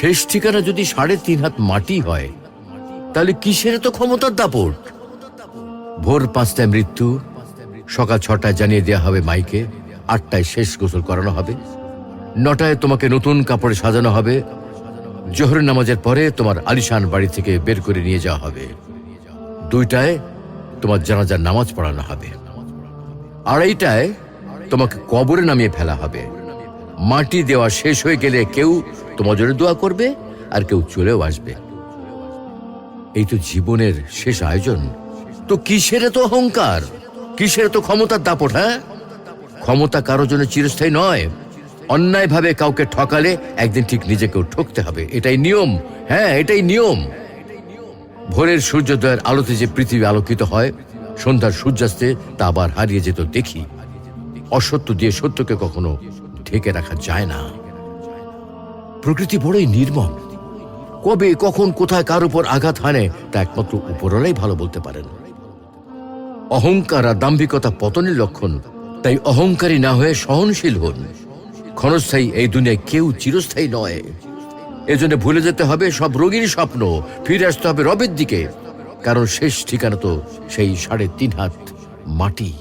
শেষ ঠিকানা যদি 3.5 হাত মাটি হয়, তাহলে কিসের তো ক্ষমতার দাপট? ভোর 5টায় মৃত্যু, সকাল 6টায় জানিয়ে দেওয়া হবে মাইকে, 8টায় শেষ গোসল করানো হবে, 9টায় তোমাকে নতুন কাপড়ে সাজানো হবে, জোহরের নামাজের পরে তোমার আলিশান বাড়ি থেকে বের করে নিয়ে যাওয়া হবে, 2টায় তোমার জানাজার নামাজ পড়ানো হবে, 2:30টায় তোমাকে কবরে নামিয়ে ফেলা হবে। মাটি দেওয়া শেষ হয়ে গেলে কেউ তোমার জন্য দোয়া করবে, আর কেউ চলেও আসবে। এই তো জীবনের শেষ আয়োজন। তো কিসের তো অহংকার, কিসের তো ক্ষমতার দাপট? হ্যাঁ, ক্ষমতা কারোর জন্য চিরস্থায়ী নয়। অন্যায়ভাবে কাউকে ঠকালে একদিন ঠিক নিজেকেও ঠকতে হবে, এটাই নিয়ম। হ্যাঁ, এটাই নিয়ম। ভোরের সূর্যোদয়ের আলোতে যে পৃথিবী আলোকিত হয়, সন্ধ্যার সূর্যাস্তে তা আবার হারিয়ে যেত দেখি। অসত্য দিয়ে সত্যকে কখনো ঢেকে রাখা যায় না। প্রকৃতি বড়ই নির্মম। কবে, কখন, কোথায় কার উপর আঘাত হানে তা একমাত্র উপরওয়ালাই ভালো বলতে পারেন। অহংকার আর দাম্ভিকতা পতনের লক্ষণ। তাই অহংকারী না হয়ে সহনশীল হন। ক্ষণস্থায়ী এই দুনিয়ায় কেউ চিরস্থায়ী নয়। এজন্য ভুলে যেতে হবে সব রঙিন স্বপ্ন, ফিরে আসতে হবে রবের দিকে, কারণ শেষ ঠিকানা তো সেই 3.5 হাত মাটি।